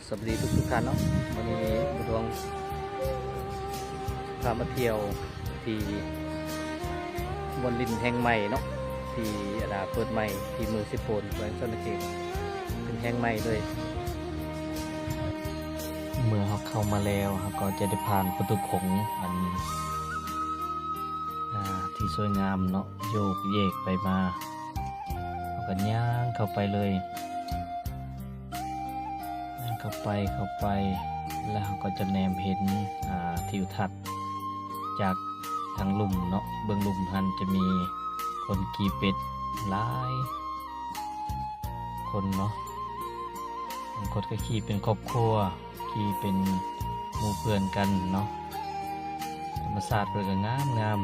สวัสดีทุกท่านเนาะวันนี้บุญดวงพามาเที่ยวที่บนลินแห่งใหม่เนาะที่เปิดใหม่ที่เมืองสิโปนแขวงชนเขตเป็นแห่งใหม่เลยเมื่อเขาเข้ามาแล้วเขาก็จะได้ผ่านประตูโขงอันที่สวยงามเนาะโยกเยกไปมาเขาก็ย่างเข้าไปเลยเข้าไปแล้วก็จะแนมเห็นทิวทัศน์จากทางลุ่มเนาะเบื้องลุ่มทันจะมีคนขี่เป็ดหลายคนเนาะบางคนก็ขี่เป็นครอบครัวขี่เป็นหมู่เพื่อนกันเนาะธรรมศาสตร์เลยก็งาม